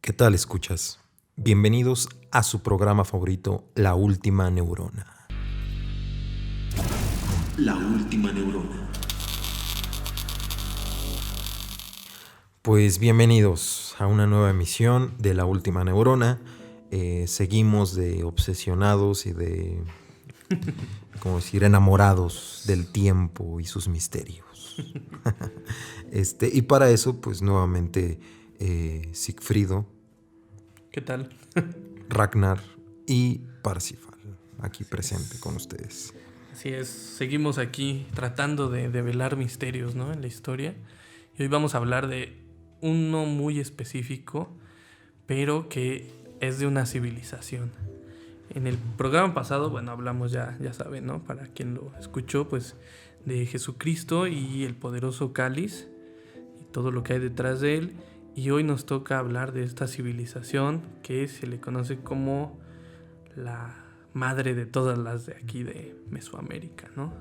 ¿Qué tal, escuchas? Bienvenidos a su programa favorito, La Última Neurona. La Última Neurona. Pues bienvenidos a una nueva emisión de La Última Neurona. Seguimos de obsesionados y de, ¿cómo decir?, enamorados del tiempo y sus misterios. Y para eso, pues nuevamente, Sigfrido, ¿Qué tal? Ragnar y Parsifal, aquí presente con ustedes. Así es, seguimos aquí tratando de develar misterios, ¿no?, en la historia. Y hoy vamos a hablar de uno muy específico, pero que es de una civilización. En el programa pasado, bueno, hablamos ya saben, ¿no?, para quien lo escuchó, pues de Jesucristo y el poderoso cáliz y todo lo que hay detrás de él. Y hoy nos toca hablar de esta civilización que se le conoce como la madre de todas las de aquí de Mesoamérica, ¿no?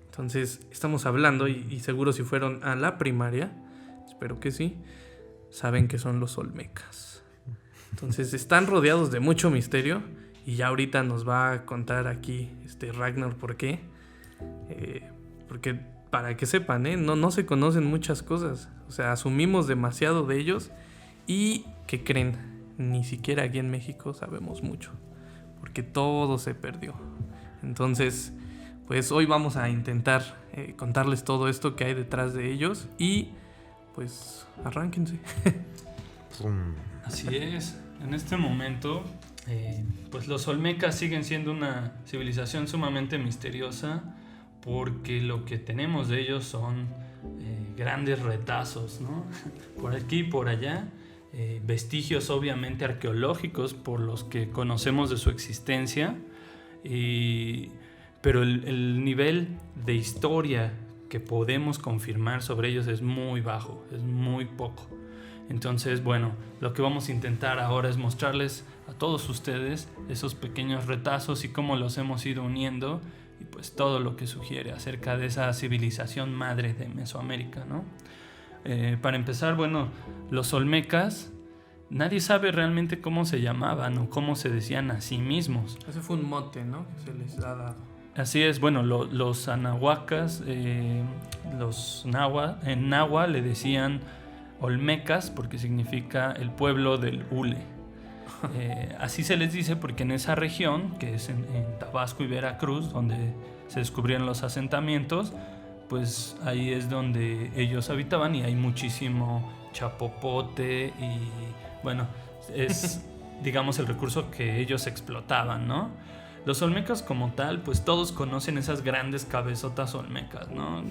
Entonces, estamos hablando, y seguro si fueron a la primaria, espero que sí, saben que son los olmecas. Entonces, están rodeados de mucho misterio, y ya ahorita nos va a contar aquí Ragnar por qué. Porque, para que sepan, no se conocen muchas cosas. O sea, asumimos demasiado de ellos, y ¿qué creen? Ni siquiera aquí en México sabemos mucho, porque todo se perdió. Entonces, pues hoy vamos a intentar contarles todo esto que hay detrás de ellos, y pues arránquense. Así es, en este momento pues los olmecas siguen siendo una civilización sumamente misteriosa, porque lo que tenemos de ellos son grandes retazos, ¿no? Por aquí y por allá, vestigios obviamente arqueológicos por los que conocemos de su existencia, pero el nivel de historia que podemos confirmar sobre ellos es muy bajo, es muy poco. Entonces, bueno, lo que vamos a intentar ahora es mostrarles a todos ustedes esos pequeños retazos y cómo los hemos ido uniendo, y pues todo lo que sugiere acerca de esa civilización madre de Mesoamérica, ¿no? Para empezar, bueno, los olmecas, nadie sabe realmente cómo se llamaban o cómo se decían a sí mismos. Ese fue un mote, ¿no?, que se les ha dado. Así es, bueno, los anahuacas, en náhuatl le decían olmecas porque significa el pueblo del hule. Así se les dice porque en esa región, que es en Tabasco y Veracruz, donde se descubrieron los asentamientos, pues ahí es donde ellos habitaban, y hay muchísimo chapopote, y bueno, es digamos el recurso que ellos explotaban, ¿no? Los olmecas como tal, pues todos conocen esas grandes cabezotas olmecas, ¿no?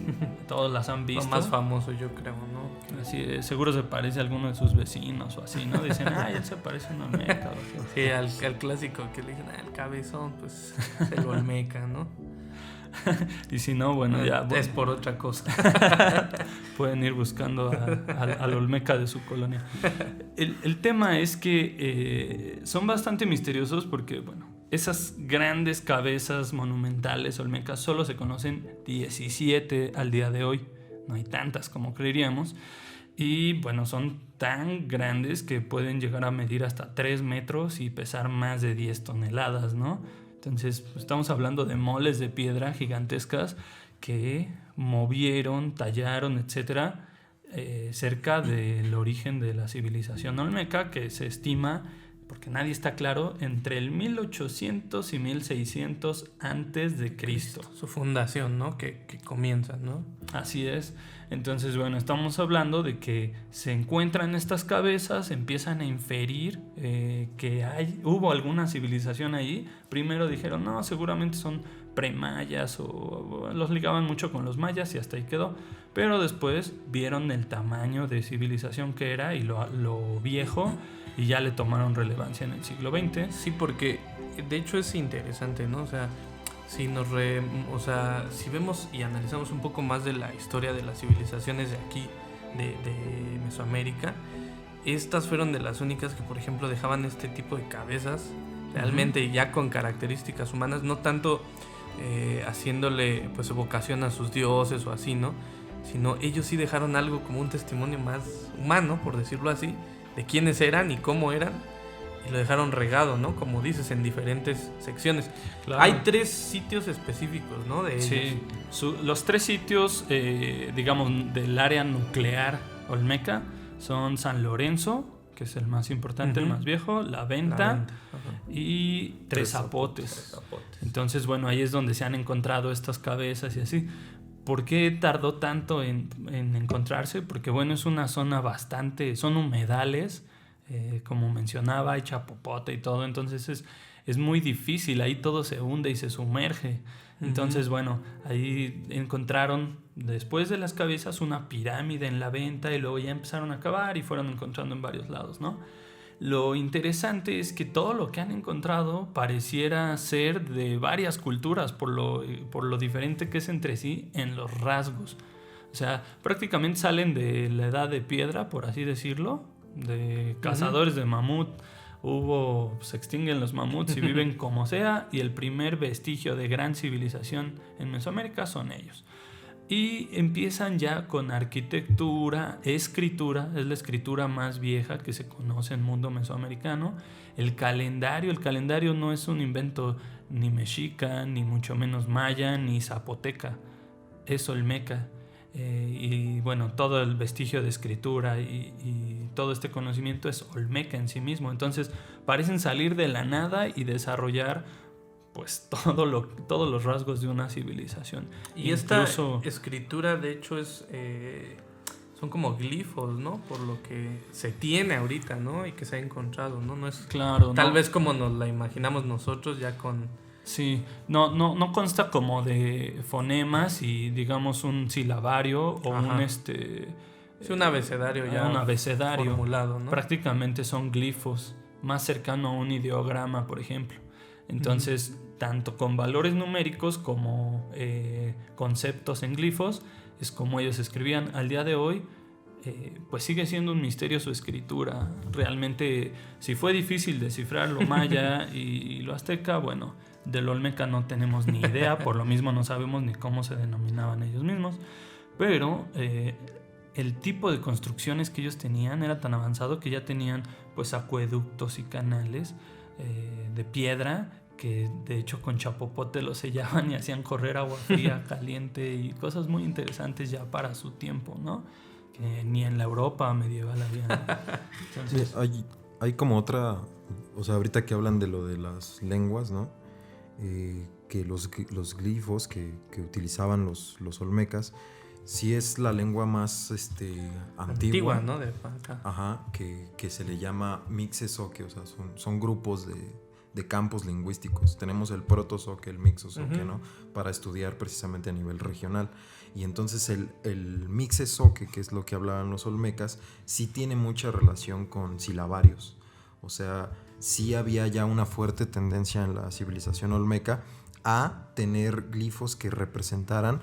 Todos las han visto. Lo más famoso, yo creo, ¿no? Así, seguro se parece a alguno de sus vecinos o así, ¿no? Dicen, él se parece a un olmeca. Sí, al clásico que le dicen, el cabezón, pues el olmeca, ¿no? Y si no, bueno, ya... Bueno, es por otra cosa. pueden ir buscando al olmeca de su colonia. El tema es que son bastante misteriosos porque, bueno, esas grandes cabezas monumentales olmecas solo se conocen 17 al día de hoy. No hay tantas como creeríamos. Y bueno, son tan grandes que pueden llegar a medir hasta 3 metros y pesar más de 10 toneladas, ¿no? Entonces, pues, estamos hablando de moles de piedra gigantescas que movieron, tallaron, etcétera, cerca del origen de la civilización olmeca, que se estima, porque nadie está claro, entre el 1800 y 1600 antes de Cristo. Su fundación, ¿no? Que comienza, ¿no? Así es. Entonces, bueno, estamos hablando de que se encuentran estas cabezas, empiezan a inferir que hubo alguna civilización allí. Primero dijeron, no, seguramente son premayas, o los ligaban mucho con los mayas y hasta ahí quedó. Pero después vieron el tamaño de civilización que era y lo viejo, y ya le tomaron relevancia en el siglo XX. Sí, porque de hecho es interesante, ¿no? O sea, si vemos y analizamos un poco más de la historia de las civilizaciones de aquí, de Mesoamérica, estas fueron de las únicas que, por ejemplo, dejaban este tipo de cabezas realmente ya con características humanas, no tanto haciéndole pues evocación a sus dioses o así, ¿no? Sino ellos sí dejaron algo como un testimonio más humano, por decirlo así, de quiénes eran y cómo eran, y lo dejaron regado, ¿no? Como dices, en diferentes secciones. Claro. Hay 3 sitios específicos, ¿no? De Sí, ellos. los 3 sitios, digamos, del área nuclear olmeca son San Lorenzo, que es el más importante, el más viejo, La Venta, y Tres Zapotes. Entonces, bueno, ahí es donde se han encontrado estas cabezas y así. ¿Por qué tardó tanto en encontrarse? Porque, bueno, es una zona son humedales, como mencionaba, hay chapopote y todo, entonces es muy difícil, ahí todo se hunde y se sumerge. Entonces, bueno, ahí encontraron, después de las cabezas, una pirámide en La Venta, y luego ya empezaron a cavar y fueron encontrando en varios lados, ¿no? Lo interesante es que todo lo que han encontrado pareciera ser de varias culturas por lo diferente que es entre sí en los rasgos. O sea, prácticamente salen de la edad de piedra, por así decirlo, de cazadores de mamut. Se extinguen los mamuts y viven como sea, y el primer vestigio de gran civilización en Mesoamérica son ellos. Y empiezan ya con arquitectura, escritura, es la escritura más vieja que se conoce en el mundo mesoamericano. El calendario no es un invento ni mexica, ni mucho menos maya, ni zapoteca, es olmeca. Y bueno, todo el vestigio de escritura y todo este conocimiento es olmeca en sí mismo. Entonces parecen salir de la nada y desarrollar pues todos los rasgos de una civilización. Y esta escritura, de hecho, son como glifos, ¿no? Por lo que se tiene ahorita, ¿no? Y que se ha encontrado, ¿no? No es claro, tal vez como nos la imaginamos nosotros ya con... Sí, no consta como de fonemas y digamos un silabario o un abecedario ya. Un abecedario formulado, ¿no? Prácticamente son glifos, más cercano a un ideograma, por ejemplo. Entonces, tanto con valores numéricos como conceptos en glifos, es como ellos escribían. Al día de hoy, pues sigue siendo un misterio su escritura. Realmente, si fue difícil descifrar lo maya y lo azteca, bueno, del olmeca no tenemos ni idea, por lo mismo no sabemos ni cómo se denominaban ellos mismos. Pero el tipo de construcciones que ellos tenían era tan avanzado que ya tenían pues acueductos y canales de piedra, que de hecho con chapopote lo sellaban y hacían correr agua fría, caliente, y cosas muy interesantes ya para su tiempo, ¿no? Que ni en la Europa medieval había. Entonces, hay como otra, o sea, ahorita que hablan de lo de las lenguas, ¿no? Que los glifos que utilizaban los olmecas, sí es la lengua más antigua, ¿no? De acá. Ajá, que se le llama mixezoque, o sea, son grupos de campos lingüísticos. Tenemos el protozoque, el mixozoque, ¿no? Para estudiar precisamente a nivel regional. Y entonces el mixezoque, que es lo que hablaban los olmecas, sí tiene mucha relación con silabarios. O sea, sí había ya una fuerte tendencia en la civilización olmeca a tener glifos que representaran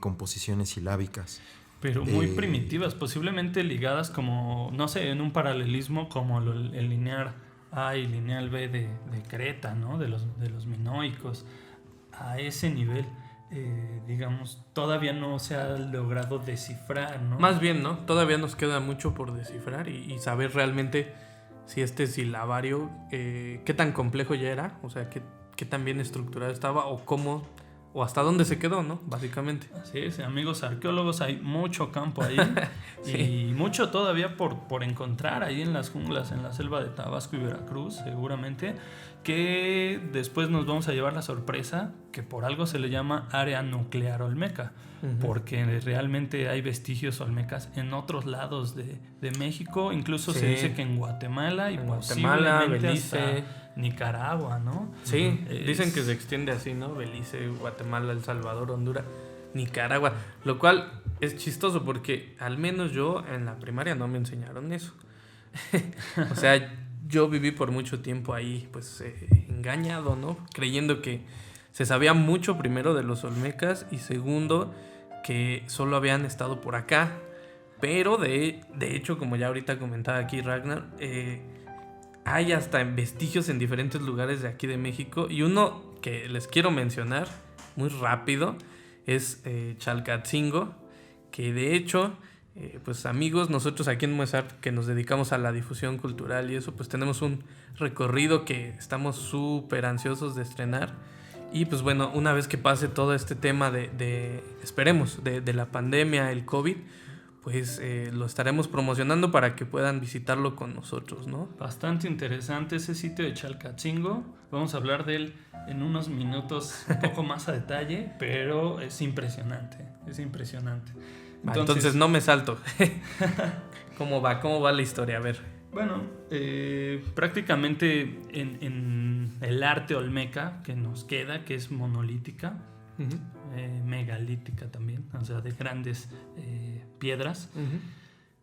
composiciones silábicas. Pero muy primitivas, posiblemente ligadas como, no sé, en un paralelismo como el lineal A y lineal B de Creta, ¿no? De los minoicos. A ese nivel, digamos, todavía no se ha logrado descifrar, ¿no? Más bien, ¿no? Todavía nos queda mucho por descifrar y saber realmente si este silabario, qué tan complejo ya era, o sea, qué tan bien estructurado estaba, o cómo, o hasta dónde se quedó, ¿no? Básicamente. Así es, amigos arqueólogos, hay mucho campo ahí. Sí. Y mucho todavía por encontrar ahí en las junglas, en la selva de Tabasco y Veracruz, seguramente, que después nos vamos a llevar la sorpresa que por algo se le llama área nuclear olmeca, porque realmente hay vestigios olmecas en otros lados de México, incluso se dice que en Guatemala y posiblemente Belice, hasta Nicaragua, ¿no? Sí, dicen que se extiende así, ¿no? Belice, Guatemala, El Salvador, Honduras, Nicaragua, lo cual es chistoso porque al menos yo en la primaria no me enseñaron eso. O sea, yo viví por mucho tiempo ahí, pues engañado, ¿no? Creyendo que se sabía mucho, primero, de los olmecas, y segundo, que solo habían estado por acá. Pero de hecho, como ya ahorita comentaba aquí Ragnar, hay hasta vestigios en diferentes lugares de aquí de México, y uno que les quiero mencionar muy rápido es Chalcatzingo, que de hecho pues amigos, nosotros aquí en Muesart, que nos dedicamos a la difusión cultural y eso, pues tenemos un recorrido que estamos súper ansiosos de estrenar. Y pues bueno, una vez que pase todo este tema esperemos, de la pandemia, el COVID, pues lo estaremos promocionando para que puedan visitarlo con nosotros, ¿no? Bastante interesante ese sitio de Chalcatzingo. Vamos a hablar de él en unos minutos un poco más a detalle, pero es impresionante, es impresionante. Entonces no me salto. ¿Cómo va la historia? A ver. Bueno, prácticamente en el arte olmeca que nos queda, que es monolítica, megalítica también, o sea, de grandes piedras,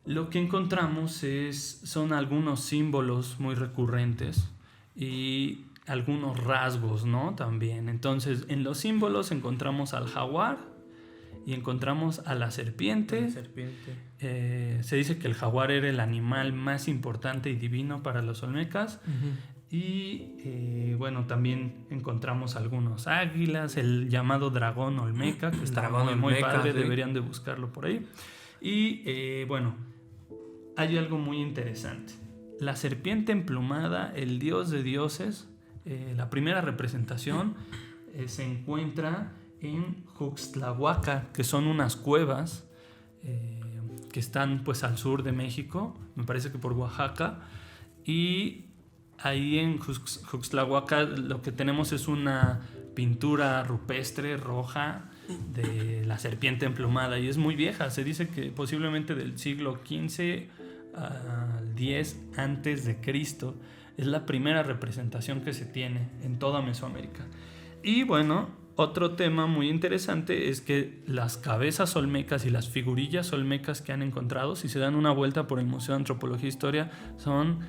lo que encontramos son algunos símbolos muy recurrentes y algunos rasgos, ¿no? También. Entonces, en los símbolos encontramos al jaguar y encontramos a la serpiente. Se dice que el jaguar era el animal más importante y divino para los olmecas. Y bueno, también encontramos algunos águilas, el llamado dragón olmeca, que está muy padre, sí. Deberían de buscarlo por ahí. Y bueno, hay algo muy interesante. La serpiente emplumada, el dios de dioses, la primera representación se encuentra en Juxtlahuaca, que son unas cuevas que están pues al sur de México, me parece que por Oaxaca, y ahí en Juxtlahuaca lo que tenemos es una pintura rupestre roja de la serpiente emplumada y es muy vieja, se dice que posiblemente del siglo XV al X antes de Cristo. Es la primera representación que se tiene en toda Mesoamérica. Y bueno, otro tema muy interesante es que las cabezas olmecas y las figurillas olmecas que han encontrado, si se dan una vuelta por el Museo de Antropología e Historia, son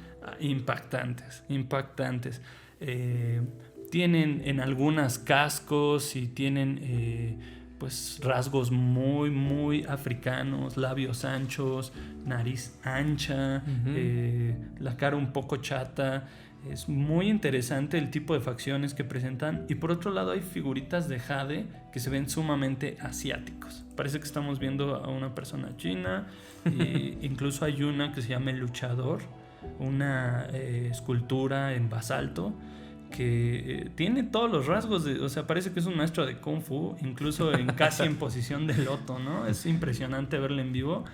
impactantes. Tienen en algunas cascos y tienen pues rasgos muy africanos, labios anchos, nariz ancha, la cara un poco chata. Es muy interesante el tipo de facciones que presentan. Y por otro lado hay figuritas de jade que se ven sumamente asiáticos. Parece que estamos viendo a una persona china. E incluso hay una que se llama el luchador, una escultura en basalto que tiene todos los rasgos o sea, parece que es un maestro de Kung Fu, incluso casi en posición de loto, ¿no? Es impresionante verlo en vivo.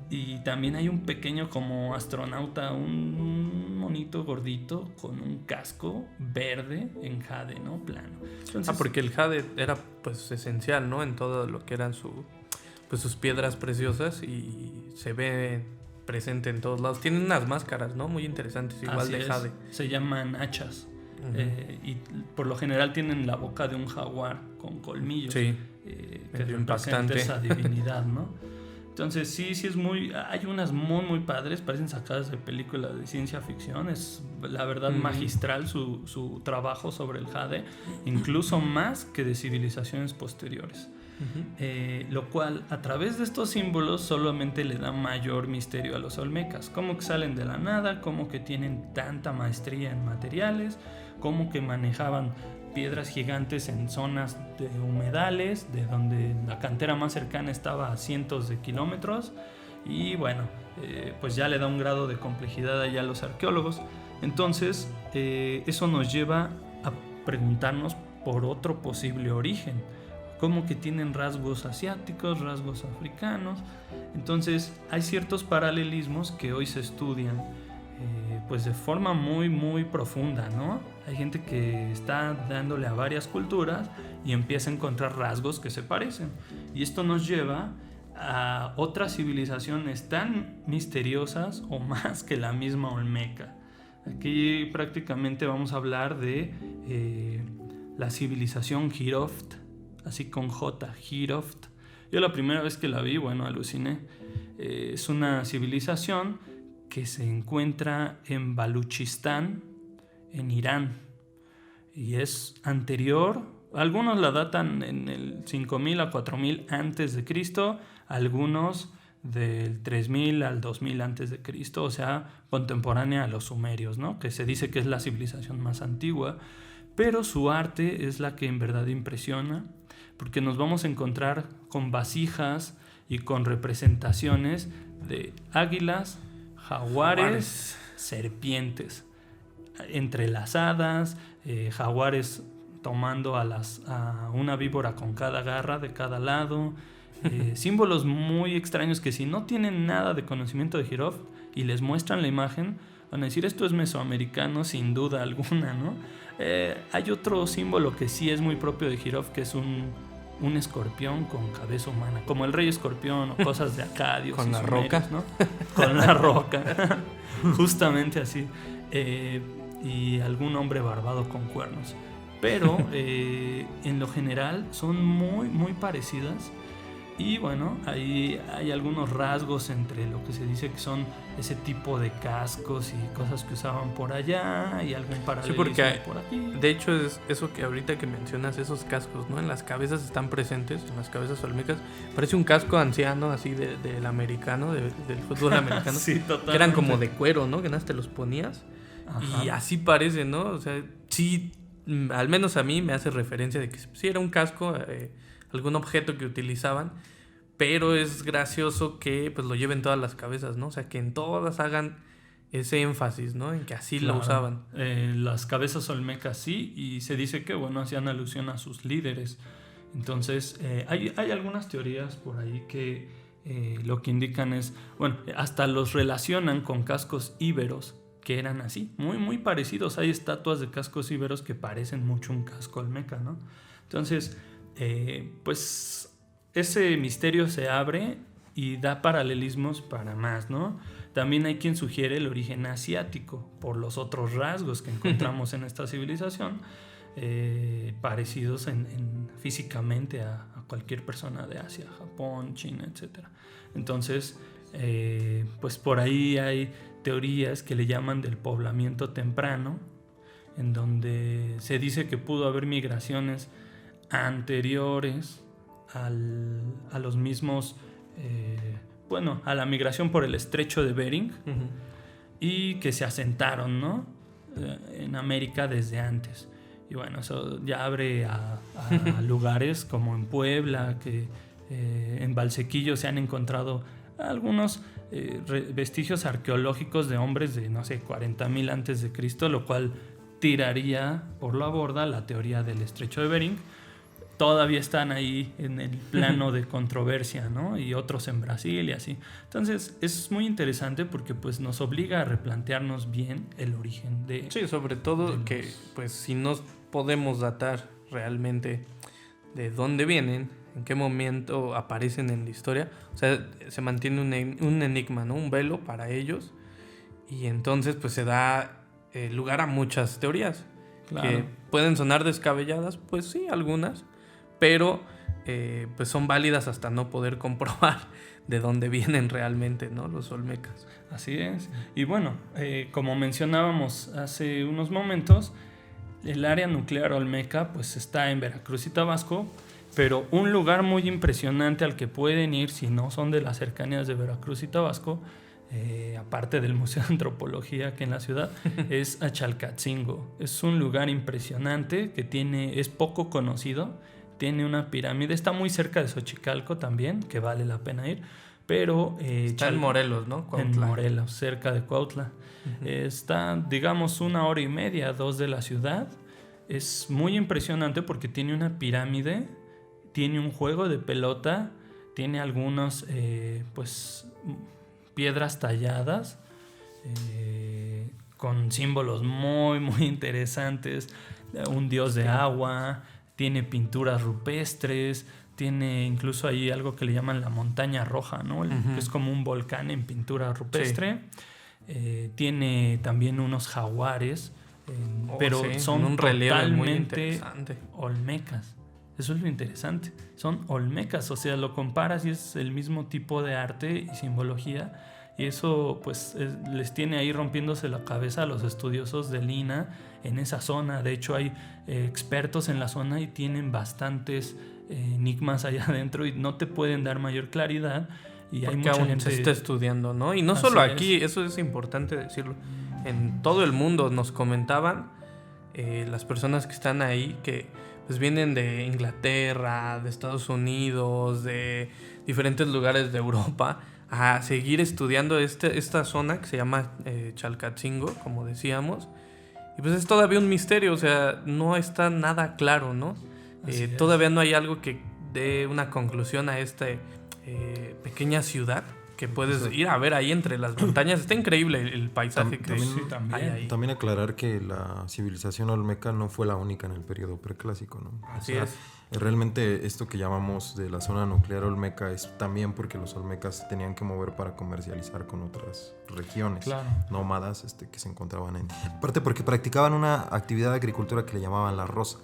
Y también hay un pequeño como astronauta, un monito gordito con un casco verde en jade, ¿no? Plano. Entonces, porque el jade era pues esencial, ¿no? En todo lo que eran sus piedras preciosas y se ve presente en todos lados. Tienen unas máscaras, ¿no? Muy interesantes, igual de jade. Se llaman hachas. Y por lo general tienen la boca de un jaguar con colmillos. Sí. Que representa esa divinidad, ¿no? Entonces sí es hay unas muy padres, parecen sacadas de películas de ciencia ficción. Es la verdad magistral su trabajo sobre el jade, incluso más que de civilizaciones posteriores. Lo cual a través de estos símbolos solamente le da mayor misterio a los olmecas. Cómo que salen de la nada, cómo que tienen tanta maestría en materiales, cómo que manejaban piedras gigantes en zonas de humedales, de donde la cantera más cercana estaba a cientos de kilómetros. Y bueno, pues ya le da un grado de complejidad allá a los arqueólogos. Entonces eso nos lleva a preguntarnos por otro posible origen, como que tienen rasgos asiáticos, rasgos africanos. Entonces hay ciertos paralelismos que hoy se estudian pues de forma muy profunda, ¿no? Hay gente que está dándole a varias culturas y empieza a encontrar rasgos que se parecen. Y esto nos lleva a otras civilizaciones tan misteriosas o más que la misma olmeca. Aquí prácticamente vamos a hablar de la civilización Jiroft, así con J, Jiroft. Yo la primera vez que la vi, bueno, aluciné. Es una civilización que se encuentra en Baluchistán, en Irán, y es anterior. Algunos la datan en el 5000 a 4000 antes de Cristo, algunos del 3000 al 2000 antes de Cristo, o sea, contemporánea a los sumerios, ¿no? Que se dice que es la civilización más antigua, pero su arte es la que en verdad impresiona, porque nos vamos a encontrar con vasijas y con representaciones de águilas, jaguares, serpientes entrelazadas, jaguares tomando a una víbora con cada garra de cada lado, símbolos muy extraños que si no tienen nada de conocimiento de Jirov y les muestran la imagen, van a decir esto es mesoamericano sin duda alguna, ¿no? Hay otro símbolo que sí es muy propio de Jirov, que es un escorpión con cabeza humana, como el rey escorpión o cosas de Acadio. Con la roca, ¿no? Con la roca, justamente así. Y algún hombre barbado con cuernos. Pero en lo general son muy, muy parecidas. Y bueno, ahí hay algunos rasgos entre lo que se dice que son ese tipo de cascos y cosas que usaban por allá y algún paralelismo por aquí. De hecho, es eso que ahorita que mencionas, esos cascos, ¿no? En las cabezas están presentes, en las cabezas olmecas. Parece un casco anciano, así del americano, del fútbol americano. Sí, totalmente. Que eran como de cuero, ¿no? Que nada más te los ponías. Ajá. Y así parece, ¿no? O sea, sí, al menos a mí me hace referencia de que sí era un casco, algún objeto que utilizaban, pero es gracioso que pues lo lleven todas las cabezas, ¿no? O sea, que en todas hagan ese énfasis, ¿no? En que así lo usaban. Las cabezas olmecas sí, y se dice que, bueno, hacían alusión a sus líderes. Entonces, hay algunas teorías por ahí que lo que indican es, bueno, hasta los relacionan con cascos íberos, que eran así, muy, muy parecidos. Hay estatuas de cascos íberos que parecen mucho un casco olmeca, ¿no? Entonces, pues ese misterio se abre y da paralelismos para más, ¿no? También hay quien sugiere el origen asiático por los otros rasgos que encontramos en esta civilización, parecidos físicamente a cualquier persona de Asia, Japón, China, etc. Entonces, pues por ahí hay teorías que le llaman del poblamiento temprano, en donde se dice que pudo haber migraciones anteriores a los mismos, a la migración por el estrecho de Bering, y que se asentaron, ¿no? En América desde antes. Y bueno, eso ya abre a lugares como en Puebla, que en Valsequillo se han encontrado algunos vestigios arqueológicos de hombres de, no sé, 40,000 antes de Cristo, lo cual tiraría por la borda la teoría del estrecho de Bering. Todavía están ahí en el plano de controversia, ¿no? Y otros en Brasil y así. Entonces es muy interesante porque pues nos obliga a replantearnos bien el origen de... Sí, sobre todo que pues si no podemos datar realmente de dónde vienen, en qué momento aparecen en la historia, o sea, se mantiene un enigma, ¿no? Un velo para ellos, y entonces pues se da lugar a muchas teorías. Claro. Que pueden sonar descabelladas, pues sí, algunas, pero pues son válidas hasta no poder comprobar de dónde vienen realmente, ¿no? Los olmecas. Así es. Y bueno, como mencionábamos hace unos momentos, el área nuclear olmeca pues está en Veracruz y Tabasco, pero un lugar muy impresionante al que pueden ir si no son de las cercanías de Veracruz y Tabasco, aparte del Museo de Antropología que en la ciudad, es Achalcatzingo. Es un lugar impresionante que es poco conocido, tiene una pirámide, está muy cerca de Xochicalco también, que vale la pena ir, pero... está en Morelos, ¿no? Cuautla. En Morelos, cerca de Cuautla. Está, digamos, 1.5 horas, 2 de la ciudad. Es muy impresionante porque tiene una pirámide, tiene un juego de pelota, tiene algunos, piedras talladas con símbolos muy, muy interesantes. Un dios de agua, tiene pinturas rupestres, tiene incluso ahí algo que le llaman la montaña roja, ¿no? Que es como un volcán en pintura rupestre. Sí. Tiene también unos jaguares, pero son un relieve totalmente muy interesante. Olmecas. Eso es lo interesante. Son olmecas, o sea, lo comparas y es el mismo tipo de arte y simbología. Y eso pues les tiene ahí rompiéndose la cabeza a los estudiosos del INAH en esa zona. De hecho hay expertos en la zona y tienen bastantes enigmas allá adentro y no te pueden dar mayor claridad. Y porque hay mucha aún gente se está estudiando, ¿no? Y no solo aquí, eso es importante decirlo. En todo el mundo nos comentaban las personas que están ahí que pues vienen de Inglaterra, de Estados Unidos, de diferentes lugares de Europa, a seguir estudiando esta zona que se llama Chalcatzingo, como decíamos. Y pues es todavía un misterio, o sea, no está nada claro, ¿no? Todavía no hay algo que dé una conclusión a esta pequeña ciudad que puedes ir a ver ahí entre las montañas. Está increíble el paisaje que hay ahí. También aclarar que la civilización olmeca no fue la única en el periodo preclásico, ¿no? Así es. Realmente esto que llamamos de la zona nuclear olmeca es también porque los olmecas se tenían que mover para comercializar con otras regiones nómadas que se encontraban en... Aparte porque practicaban una actividad de agricultura que le llamaban la roza,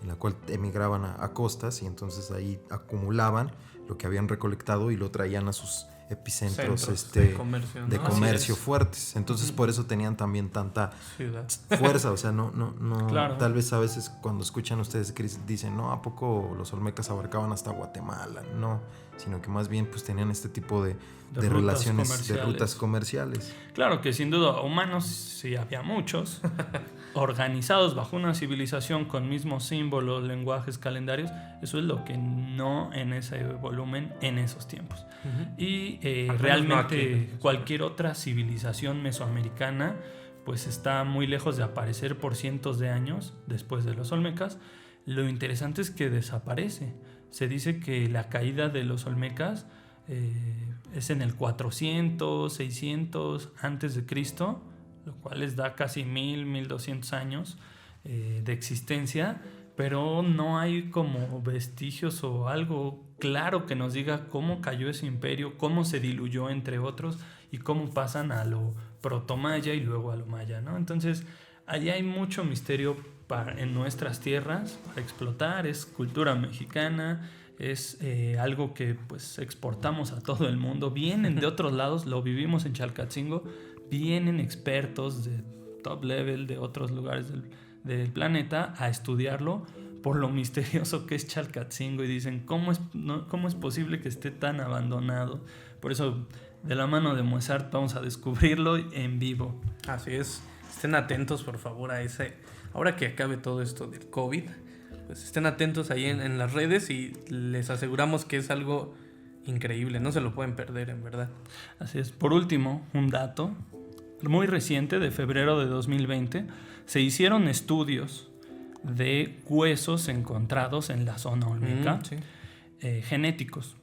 en la cual emigraban a costas y entonces ahí acumulaban lo que habían recolectado y lo traían a sus epicentros de comercio fuertes. Entonces por eso tenían también tanta fuerza. O sea, no claro. Tal vez a veces cuando escuchan ustedes que dicen, no, ¿a poco los olmecas abarcaban hasta Guatemala? No, sino que más bien pues tenían este tipo de relaciones, de rutas comerciales. Claro que sin duda humanos sí había muchos, organizados bajo una civilización con mismos símbolos, lenguajes, calendarios. Eso es lo que no en ese volumen en esos tiempos. Uh-huh. Y realmente cualquier otra civilización mesoamericana pues está muy lejos de aparecer por cientos de años después de los olmecas. Lo interesante es que desaparece. Se dice que la caída de los olmecas es en el 400, 600 antes de Cristo, lo cual les da casi 1200 años de existencia, pero no hay como vestigios o algo claro que nos diga cómo cayó ese imperio, cómo se diluyó entre otros y cómo pasan a lo protomaya y luego a lo maya, ¿no? Entonces, allí hay mucho misterio en nuestras tierras para explotar. Es cultura mexicana, es algo que pues exportamos a todo el mundo. Vienen de otros lados, lo vivimos en Chalcatzingo, vienen expertos de top level de otros lugares del planeta a estudiarlo por lo misterioso que es Chalcatzingo y dicen, ¿cómo es posible que esté tan abandonado? Por eso, de la mano de Mozart vamos a descubrirlo en vivo. Así es. Estén atentos, por favor, a ahora que acabe todo esto del COVID, pues estén atentos ahí en las redes y les aseguramos que es algo increíble, no se lo pueden perder, en verdad. Así es. Por último, un dato muy reciente, de febrero de 2020, se hicieron estudios de huesos encontrados en la zona olmeca, genéticos.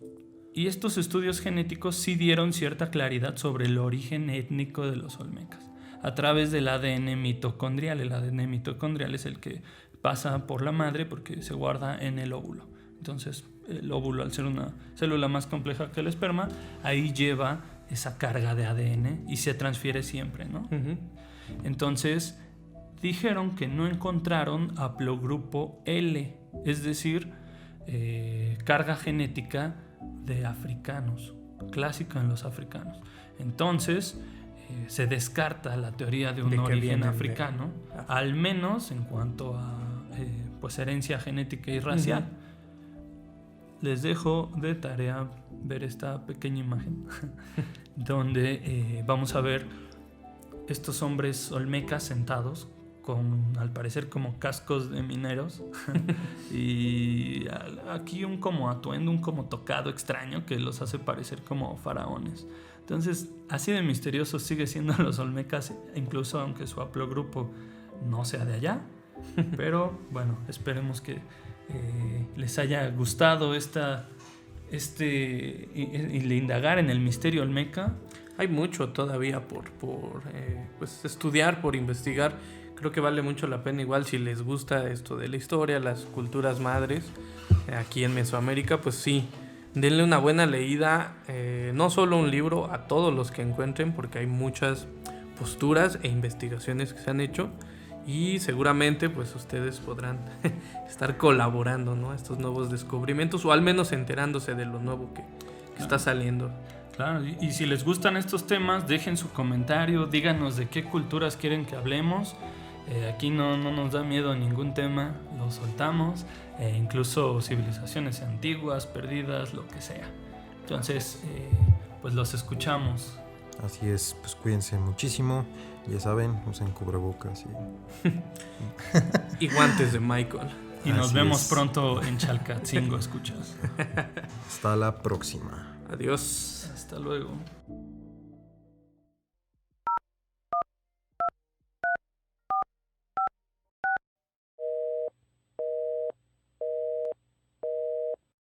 Y estos estudios genéticos sí dieron cierta claridad sobre el origen étnico de los olmecas a través del ADN mitocondrial. El ADN mitocondrial es el que pasa por la madre porque se guarda en el óvulo. Entonces, el óvulo, al ser una célula más compleja que el esperma, ahí lleva esa carga de ADN y se transfiere siempre, ¿no? Uh-huh. Entonces, dijeron que no encontraron haplogrupo L, es decir, carga genética de africanos, clásica en los africanos. Entonces, se descarta la teoría de un origen africano, al menos en cuanto a pues herencia genética y racial. Uh-huh. Les dejo de tarea ver esta pequeña imagen donde vamos a ver estos hombres olmecas sentados con, al parecer, como cascos de mineros y aquí un como atuendo, un como tocado extraño que los hace parecer como faraones. Entonces, así de misterioso sigue siendo los olmecas, incluso aunque su haplogrupo no sea de allá. Pero bueno, esperemos que les haya gustado el indagar en el misterio olmeca. Hay mucho todavía por pues estudiar, por investigar. Creo que vale mucho la pena, igual si les gusta esto de la historia, las culturas madres aquí en Mesoamérica, pues sí, denle una buena leída, no solo un libro, a todos los que encuentren, porque hay muchas posturas e investigaciones que se han hecho y seguramente pues ustedes podrán estar colaborando, ¿no?, a estos nuevos descubrimientos, o al menos enterándose de lo nuevo que está saliendo. Claro, y si les gustan estos temas, dejen su comentario, díganos de qué culturas quieren que hablemos. Aquí no nos da miedo ningún tema, lo soltamos, incluso civilizaciones antiguas, perdidas, lo que sea. Entonces, pues los escuchamos. Así es, pues cuídense muchísimo, ya saben, usen cubrebocas y guantes de Michael. Y nos Así vemos es. pronto en Chalcatzingo, escuchas. Hasta la próxima. Adiós. Hasta luego.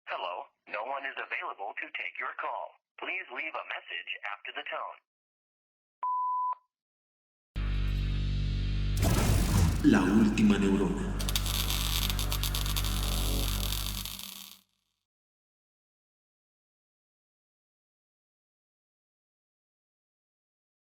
Hello, no one is available to take your call. Please leave a message after the tone. La última neurona.